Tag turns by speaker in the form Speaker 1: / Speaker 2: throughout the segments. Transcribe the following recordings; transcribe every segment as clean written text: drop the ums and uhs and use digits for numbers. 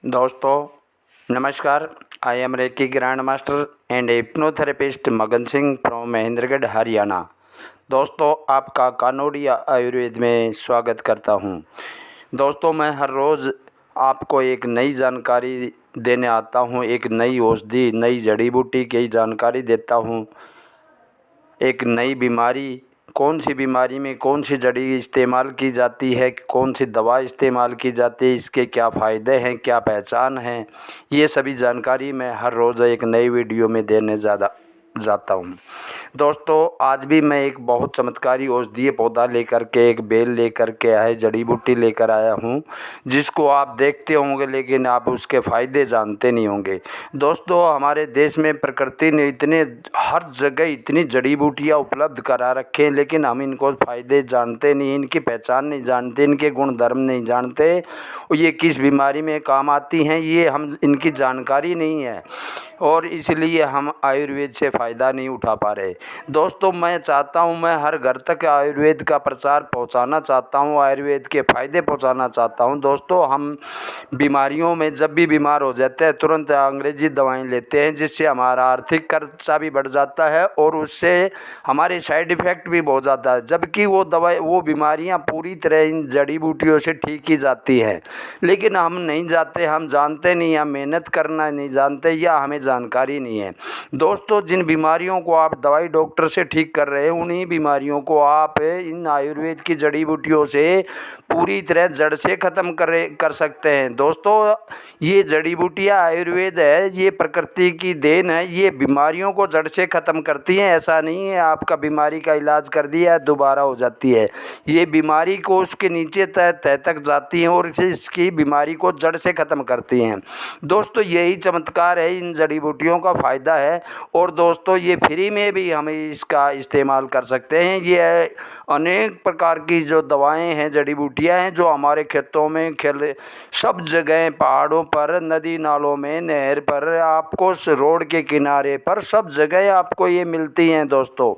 Speaker 1: दोस्तों नमस्कार। I am reiki grand master and hypnotherapist मगन सिंह फ्रॉम महेंद्रगढ़ हरियाणा। दोस्तों आपका कानोडिया आयुर्वेद में स्वागत करता हूं। दोस्तों मैं हर रोज़ आपको एक नई जानकारी देने आता हूं, एक नई औषधि, नई जड़ी बूटी की जानकारी देता हूं। एक नई बीमारी, कौन सी बीमारी में कौन सी जड़ी इस्तेमाल की जाती है, कौन सी दवा इस्तेमाल की जाती है, इसके क्या फ़ायदे हैं, क्या पहचान है, ये सभी जानकारी मैं हर रोज़ एक नई वीडियो में देने जाता हूँ। दोस्तों आज भी मैं एक बहुत चमत्कारी औषधीय पौधा लेकर के, एक बेल लेकर के आए, जड़ी बूटी लेकर आया हूँ, जिसको आप देखते होंगे लेकिन आप उसके फ़ायदे जानते नहीं होंगे। दोस्तों हमारे देश में प्रकृति ने इतने हर जगह इतनी जड़ी बूटियाँ उपलब्ध करा रखे हैं, लेकिन हम इनको फ़ायदे जानते नहीं, इनकी पहचान नहीं जानते, इनके गुण धर्म नहीं जानते, ये किस बीमारी में काम आती हैं, ये हम इनकी जानकारी नहीं है और इसलिए हम आयुर्वेद से फ़ायदा नहीं उठा पा रहे। दोस्तों मैं चाहता हूं, मैं हर घर तक आयुर्वेद का प्रचार पहुंचाना चाहता हूं, आयुर्वेद के फ़ायदे पहुंचाना चाहता हूं। दोस्तों हम बीमारियों में जब भी बीमार हो जाते हैं तुरंत अंग्रेजी दवाएं लेते हैं, जिससे हमारा आर्थिक खर्चा भी बढ़ जाता है और उससे हमारे साइड इफ़ेक्ट भी बहुत ज़्यादा है, जबकि वो बीमारियाँ पूरी तरह इन जड़ी बूटियों से ठीक की जाती हैं। लेकिन हम नहीं जाते, हम जानते नहीं, हम मेहनत करना नहीं जानते या हमें जानकारी नहीं है। दोस्तों जिन बीमारियों को आप दवाई डॉक्टर से ठीक कर रहे हैं, उन्हीं बीमारियों को आप इन आयुर्वेद की जड़ी बूटियों से पूरी तरह जड़ से ख़त्म कर सकते हैं। दोस्तों ये जड़ी बूटियाँ आयुर्वेद है, ये प्रकृति की देन है, ये बीमारियों को जड़ से ख़त्म करती हैं। ऐसा नहीं है आपका बीमारी का इलाज कर दिया दोबारा हो जाती है, ये बीमारी को उसके नीचे तह तक जाती हैं और इसकी बीमारी को जड़ से ख़त्म करती हैं। दोस्तों यही चमत्कार है, इन जड़ी बूटियों का फ़ायदा है और दोस्तों ये फ्री में भी हम इसका इस्तेमाल कर सकते हैं। ये अनेक प्रकार की जो दवाएं हैं, जड़ी बूटियां हैं, जो हमारे खेतों में सब जगह, पहाड़ों पर, नदी नालों में, नहर पर, आपको रोड के किनारे पर, सब जगह आपको ये मिलती हैं दोस्तों।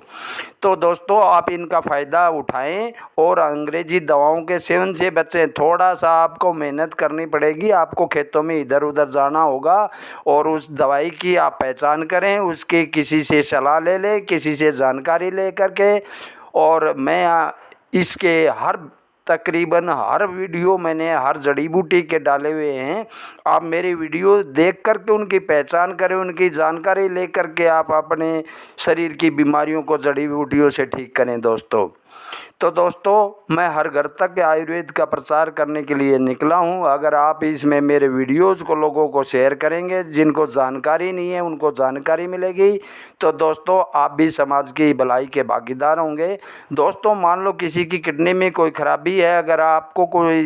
Speaker 1: तो दोस्तों आप इनका फ़ायदा उठाएं और अंग्रेजी दवाओं के सेवन से बचें। थोड़ा सा आपको मेहनत करनी पड़ेगी, आपको खेतों में इधर उधर जाना होगा और उस दवाई की आप पहचान करें, उसके किसी से सलाह ले लें, किसी से जानकारी ले करके। और मैं इसके तकरीबन हर वीडियो मैंने हर जड़ी बूटी के डाले हुए हैं। आप मेरे वीडियो देख करके उनकी पहचान करें, उनकी जानकारी ले करके आप अपने शरीर की बीमारियों को जड़ी बूटियों से ठीक करें दोस्तों। तो दोस्तों मैं हर घर तक आयुर्वेद का प्रचार करने के लिए निकला हूँ। अगर आप इसमें मेरे वीडियोज़ को लोगों को शेयर करेंगे, जिनको जानकारी नहीं है उनको जानकारी मिलेगी, तो दोस्तों आप भी समाज की भलाई के भागीदार होंगे। दोस्तों मान लो किसी की किडनी में कोई ख़राबी है, अगर आपको कोई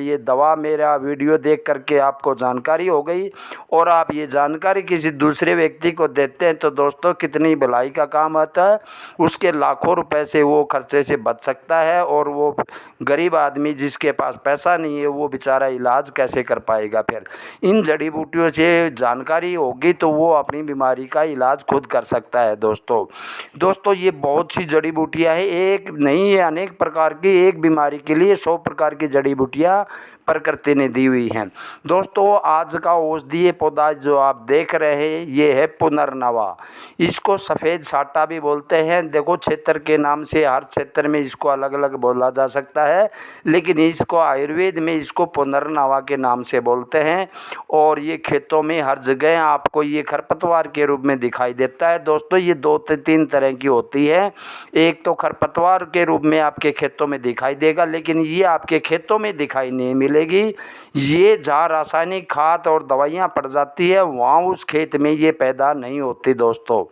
Speaker 1: ये दवा मेरा वीडियो देख करके आपको जानकारी हो गई और आप ये जानकारी किसी दूसरे व्यक्ति को देते हैं, तो दोस्तों कितनी भलाई का काम आता है। उसके लाखों रुपए से वो खर्चे से बच सकता है और वो गरीब आदमी जिसके पास पैसा नहीं है, वो बेचारा इलाज कैसे कर पाएगा। फिर इन जड़ी बूटियों से जानकारी होगी तो वो अपनी बीमारी का इलाज खुद कर सकता है दोस्तों ये बहुत सी जड़ी बूटियां हैं, एक नहीं है, अनेक प्रकार की, एक बीमारी के लिए 100 प्रकार की जड़ी बूटियां प्रकृति ने दी हुई हैं। दोस्तों आज का औषधीय पौधा जो आप देख रहे हैं ये है पुनर्नवा। इसको सफ़ेद साटा भी बोलते हैं। देखो क्षेत्र के नाम से हर क्षेत्र में इसको अलग अलग बोला जा सकता है, लेकिन इसको आयुर्वेद में इसको पुनर्नवा के नाम से बोलते हैं। और ये खेतों में हर जगह आपको ये खरपतवार के रूप में दिखाई देता है। दोस्तों ये 2 से 3 तरह की होती है। एक तो खरपतवार के रूप में आपके खेतों में दिखाई देगा, लेकिन ये आपके खेतों में दिखाई नहीं मिलेगी। ये जहाँ रासायनिक खाद और दवाइयाँ पड़ जाती है वहाँ उस खेत में ये पैदा नहीं होती। दोस्तों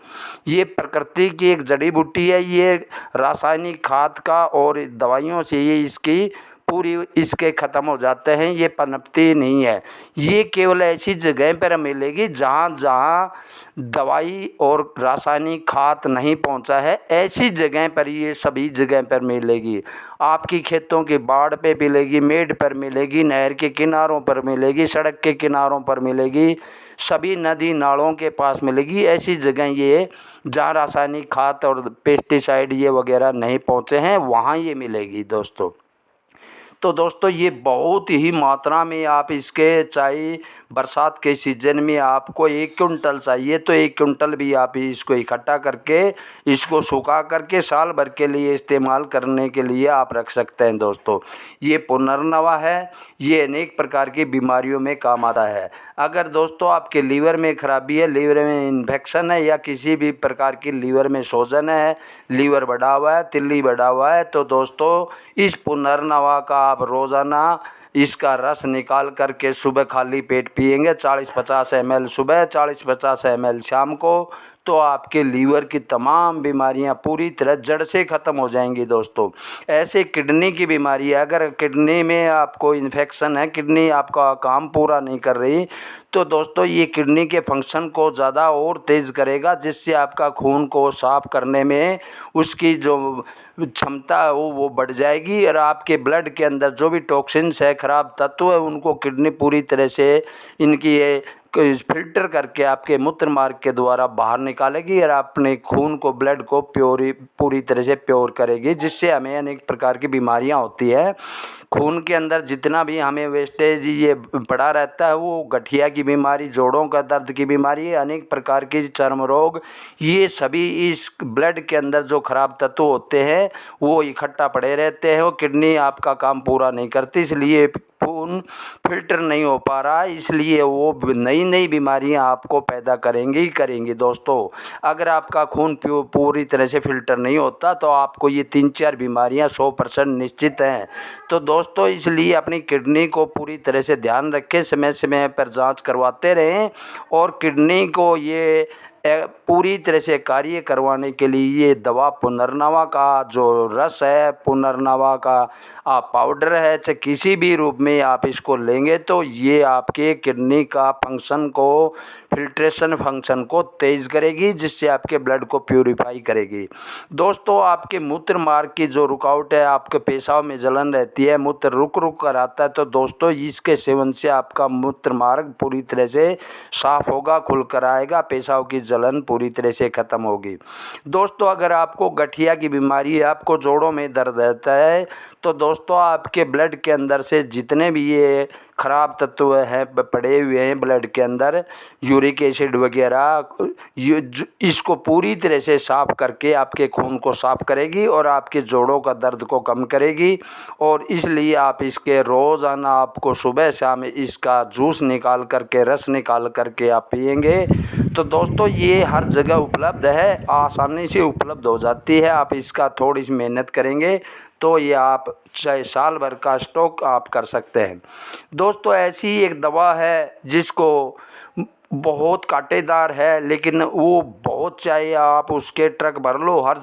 Speaker 1: ये प्रकृति की एक जड़ी बूटी है, ये रासायनिक खाद का और दवाइयों से ये इसकी पूरी इसके ख़त्म हो जाते हैं, ये पनपती नहीं है। ये केवल ऐसी जगह पर मिलेगी जहाँ जहाँ दवाई और रासायनिक खाद नहीं पहुँचा है, ऐसी जगह पर ये सभी जगह पर मिलेगी। आपकी खेतों की बाड़ पे मिलेगी, मेड पर मिलेगी, नहर के किनारों पर मिलेगी, सड़क के किनारों पर मिलेगी, सभी नदी नालों के पास मिलेगी। ऐसी जगह ये जहाँ रासायनिक खाद और पेस्टिसाइड ये वगैरह नहीं पहुँचे हैं वहाँ ये मिलेगी दोस्तों। तो दोस्तों ये बहुत ही मात्रा में आप इसके, चाहे बरसात के सीजन में आपको 1 कुंटल चाहिए तो 1 कुंटल भी आप इसको इकट्ठा करके इसको सुखा करके साल भर के लिए इस्तेमाल करने के लिए आप रख सकते हैं। दोस्तों ये पुनर्नवा है, ये अनेक प्रकार की बीमारियों में काम आता है। अगर दोस्तों आपके लीवर में खराबी है, लीवर में इन्फेक्शन है या किसी भी प्रकार की लीवर में सूजन है, लीवर बढ़ा हुआ है, तिल्ली बढ़ा हुआ है, तो दोस्तों इस पुनर्नवा का आप रोज़ाना इसका रस निकाल करके सुबह खाली पेट पिएंगे 40-50 ml सुबह, 40-50 ml शाम को, तो आपके लीवर की तमाम बीमारियां पूरी तरह जड़ से ख़त्म हो जाएंगी। दोस्तों ऐसे किडनी की बीमारी है, अगर किडनी में आपको इन्फेक्शन है, किडनी आपका काम पूरा नहीं कर रही, तो दोस्तों ये किडनी के फंक्शन को ज़्यादा और तेज़ करेगा, जिससे आपका खून को साफ़ करने में उसकी जो क्षमता है वो बढ़ जाएगी और आपके ब्लड के अंदर जो भी टॉक्सिन्स है, ख़राब तत्व है, उनको किडनी पूरी तरह से इनकी ये फिल्टर करके आपके मूत्र मार्ग के द्वारा बाहर निकालेगी और अपने खून को, ब्लड को पूरी तरह से प्योर करेगी, जिससे हमें अनेक प्रकार की बीमारियां होती है। खून के अंदर जितना भी हमें वेस्टेज ये पड़ा रहता है, वो गठिया की बीमारी, जोड़ों का दर्द की बीमारी, अनेक प्रकार की चर्म रोग, ये सभी इस ब्लड के अंदर जो खराब तत्व होते हैं वो इकट्ठा पड़े रहते हैं। वो किडनी आपका काम पूरा नहीं करती, इसलिए खून फिल्टर नहीं हो पा रहा है, इसलिए वो नई नई बीमारियां आपको पैदा करेंगी। दोस्तों अगर आपका खून पूरी तरह से फिल्टर नहीं होता तो आपको ये 3-4 बीमारियां 100% निश्चित हैं। तो दोस्तों इसलिए अपनी किडनी को पूरी तरह से ध्यान रखें, समय समय पर जांच करवाते रहें और किडनी को ये पूरी तरह से कार्य करवाने के लिए ये दवा पुनर्नवा का जो रस है, पुनर्नवा का पाउडर है, चाहे किसी भी रूप में आप इसको लेंगे तो ये आपके किडनी का फंक्शन को, फिल्ट्रेशन फंक्शन को तेज़ करेगी, जिससे आपके ब्लड को प्यूरिफाई करेगी। दोस्तों आपके मूत्र मार्ग की जो रुकावट है, आपके पेशाब में जलन रहती है, मूत्र रुक कर आता है, तो दोस्तों इसके सेवन से आपका मूत्र मार्ग पूरी तरह से साफ होगा, खुल कर आएगा, पेशाब की जलन पूरी तरह से ख़त्म होगी। दोस्तों अगर आपको गठिया की बीमारी है, आपको जोड़ों में दर्द रहता है, तो दोस्तों आपके ब्लड के अंदर से जितने भी ये ख़राब तत्व हैं पड़े हुए हैं ब्लड के अंदर, यूरिक एसिड वगैरह, इसको पूरी तरह से साफ़ करके आपके खून को साफ़ करेगी और आपके जोड़ों का दर्द को कम करेगी। और इसलिए आप इसके रोज़ाना आपको सुबह शाम इसका जूस निकाल करके, रस निकाल करके आप पिएंगे, तो दोस्तों ये हर जगह उपलब्ध है, आसानी से उपलब्ध हो जाती है। आप इसका थोड़ी सी मेहनत करेंगे तो ये आप चाहे साल भर का स्टॉक आप कर सकते हैं। दोस्तों ऐसी एक दवा है जिसको बहुत कांटेदार है, लेकिन वो बहुत, चाहे आप उसके ट्रक भर लो, हर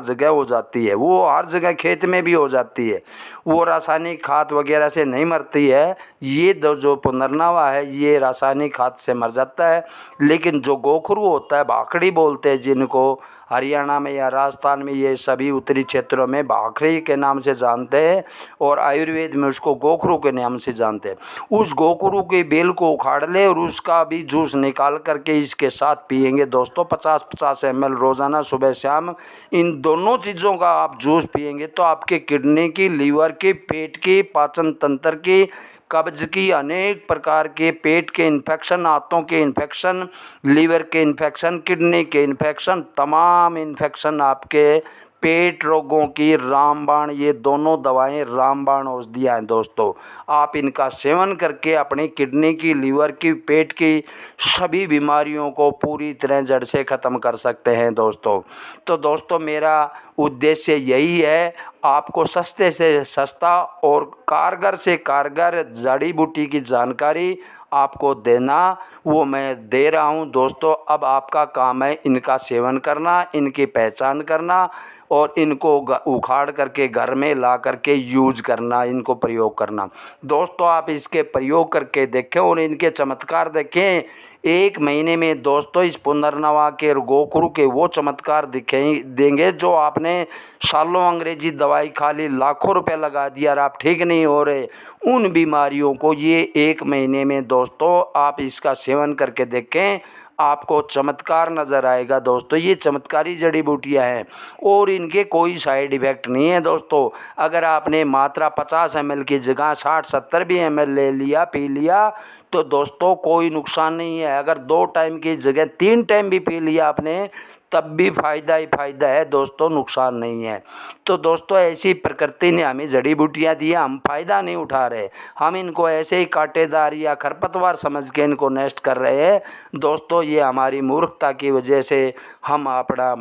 Speaker 1: जगह हो जाती है, वो हर जगह खेत में भी हो जाती है, वो रासायनिक खाद वगैरह से नहीं मरती है। ये जो पुनर्नवा है ये रासायनिक खाद से मर जाता है, लेकिन जो गोखरू होता है, भाखड़ी बोलते हैं जिनको, हरियाणा में या राजस्थान में ये सभी उत्तरी क्षेत्रों में भाखड़ी के नाम से जानते हैं और आयुर्वेद में उसको गोखरू के नाम से जानते हैं। उस गोखरू के बेल को उखाड़ ले और उसका भी जूस निकाल करके इसके साथ पिएंगे दोस्तों, 50-50 ml रोज़ाना सुबह शाम। इन दोनों चीज़ों का आप जूस पिएंगे तो आपके किडनी की, लीवर की, पेट की, पाचन तंत्र की, कब्ज की, अनेक प्रकार के पेट के इन्फेक्शन, आंतों के इन्फेक्शन, लीवर के इन्फेक्शन, किडनी के इन्फेक्शन, तमाम इन्फेक्शन आपके पेट रोगों की रामबाण, ये दोनों दवाएं रामबाण औषधियाँ हैं दोस्तों। आप इनका सेवन करके अपनी किडनी की, लीवर की, पेट की सभी बीमारियों को पूरी तरह जड़ से ख़त्म कर सकते हैं दोस्तों। तो दोस्तों मेरा उद्देश्य यही है, आपको सस्ते से सस्ता और कारगर से कारगर जड़ी बूटी की जानकारी आपको देना, वो मैं दे रहा हूँ दोस्तों। अब आपका काम है इनका सेवन करना, इनकी पहचान करना और इनको उखाड़ करके घर में ला करके यूज करना, इनको प्रयोग करना। दोस्तों आप इसके प्रयोग करके देखें और इनके चमत्कार देखें। 1 महीने में दोस्तों इस पुनर्नवा के, गोखरू के वो चमत्कार देंगे जो आपने सालों अंग्रेजी दवाई खा ली, लाखों रुपए लगा दिया और आप ठीक नहीं हो रहे, उन बीमारियों को ये 1 महीने में दोस्तों आप इसका सेवन करके देखें, आपको चमत्कार नज़र आएगा दोस्तों। ये चमत्कारी जड़ी बूटियाँ हैं और इनके कोई साइड इफ़ेक्ट नहीं है दोस्तों। अगर आपने मात्रा 50 ml की जगह 60-70 भी ml ले लिया, पी लिया, तो दोस्तों कोई नुकसान नहीं है। अगर 2 टाइम की जगह 3 टाइम भी पी लिया आपने, तब भी फ़ायदा ही फ़ायदा है दोस्तों, नुकसान नहीं है। तो दोस्तों ऐसी प्रकृति ने हमें जड़ी बूटियाँ दी है, हम फ़ायदा नहीं उठा रहे, हम इनको ऐसे ही कांटेदार या खरपतवार समझ के इनको नष्ट कर रहे हैं दोस्तों। ये हमारी मूर्खता की वजह से हम अपना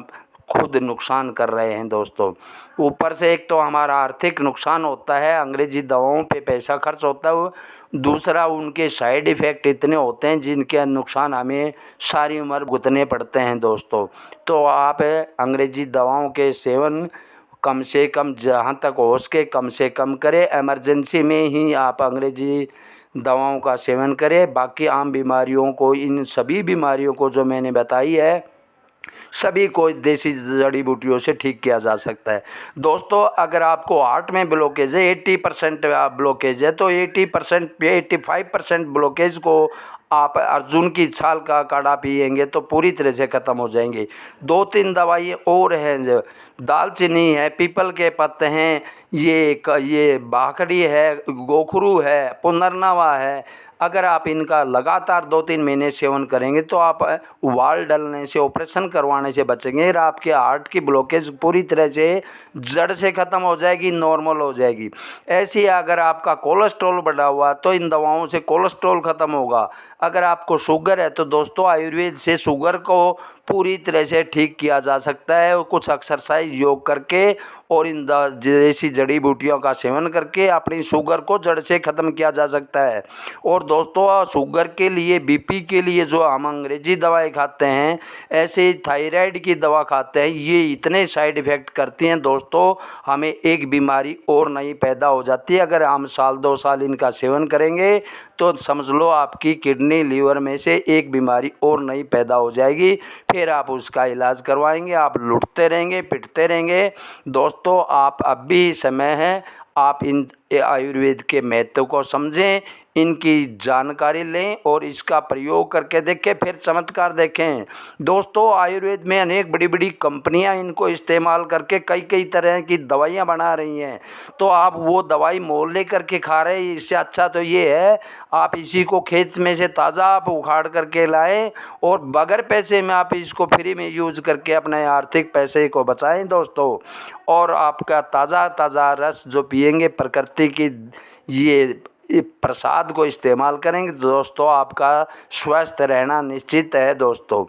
Speaker 1: खुद नुकसान कर रहे हैं दोस्तों। ऊपर से एक तो हमारा आर्थिक नुकसान होता है, अंग्रेजी दवाओं पे पैसा खर्च होता है, दूसरा उनके साइड इफ़ेक्ट इतने होते हैं जिनके नुकसान हमें सारी उम्र भुगतने पड़ते हैं दोस्तों। तो आप अंग्रेजी दवाओं के सेवन कम से कम, जहाँ तक हो सके कम से कम करें। इमरजेंसी में ही आप अंग्रेजी दवाओं का सेवन करें। बाकी आम बीमारियों को, इन सभी बीमारियों को जो मैंने बताई है, सभी को देसी जड़ी बूटियों से ठीक किया जा सकता है दोस्तों। अगर आपको हार्ट में ब्लॉकेज है, 80% ब्लॉकेज है, तो 85% ब्लॉकेज को आप अर्जुन की छाल का काढ़ा पिएंगे तो पूरी तरह से ख़त्म हो जाएंगे। 2-3 दवाई और हैं, जो दालचीनी है, पीपल के पत्ते हैं, ये बाखड़ी है, गोखरू है, पुनर्नवा है। अगर आप इनका लगातार 2-3 महीने सेवन करेंगे तो आप वाल डलने से, ऑपरेशन करवाने से बचेंगे और आपके हार्ट की ब्लॉकेज पूरी तरह से जड़ से ख़त्म हो जाएगी, नॉर्मल हो जाएगी। ऐसी अगर आपका कोलेस्ट्रॉल बढ़ा हुआ तो इन दवाओं से कोलेस्ट्रॉल ख़त्म होगा। अगर आपको शुगर है तो दोस्तों आयुर्वेद से शुगर को पूरी तरह से ठीक किया जा सकता है, और कुछ एक्सरसाइज योग करके और इन देसी जड़ी बूटियों का सेवन करके अपनी शुगर को जड़ से ख़त्म किया जा सकता है। और दोस्तों शुगर के लिए, बीपी के लिए जो हम अंग्रेजी दवाएं खाते हैं, ऐसे थायराइड की दवा खाते हैं, ये इतने साइड इफ़ेक्ट करती हैं दोस्तों, हमें एक बीमारी और नई पैदा हो जाती है। अगर हम 1-2 साल इनका सेवन करेंगे तो समझ लो आपकी किडनी, लीवर में से एक बीमारी और नई पैदा हो जाएगी। फिर आप उसका इलाज करवाएंगे, आप लुटते रहेंगे, पिटते रहेंगे दोस्तों। आप अब भी समय है, आप इन आयुर्वेद के महत्व को समझें, इनकी जानकारी लें और इसका प्रयोग करके देखें, फिर चमत्कार देखें दोस्तों। आयुर्वेद में अनेक बड़ी बड़ी कंपनियां इनको इस्तेमाल करके कई तरह की दवाइयां बना रही हैं, तो आप वो दवाई मोल ले करके खा रहे हैं। इससे अच्छा तो ये है आप इसी को खेत में से ताज़ा आप उखाड़ करके लाएं और बगैर पैसे में आप इसको फ्री में यूज करके अपने आर्थिक पैसे को बचाएं दोस्तों। और आपका ताज़ा रस जो पिएंगे प्रकृति की, ये प्रसाद को इस्तेमाल करेंगे दोस्तों, आपका स्वस्थ रहना निश्चित है दोस्तों।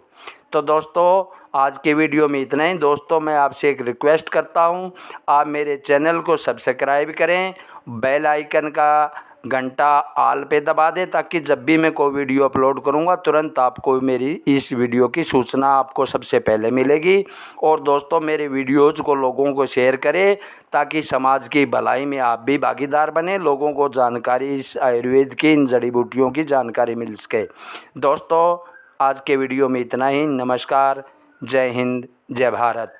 Speaker 1: तो दोस्तों आज के वीडियो में इतना ही दोस्तों। मैं आपसे एक रिक्वेस्ट करता हूं, आप मेरे चैनल को सब्सक्राइब करें, बेल आइकन का घंटा आल पे दबा दें, ताकि जब भी मैं कोई वीडियो अपलोड करूंगा तुरंत आपको मेरी इस वीडियो की सूचना आपको सबसे पहले मिलेगी। और दोस्तों मेरे वीडियोज़ को लोगों को शेयर करें, ताकि समाज की भलाई में आप भी भागीदार बने, लोगों को जानकारी, इस आयुर्वेद की, इन जड़ी बूटियों की जानकारी मिल सके दोस्तों। आज के वीडियो में इतना ही। नमस्कार, जय हिंद, जय भारत।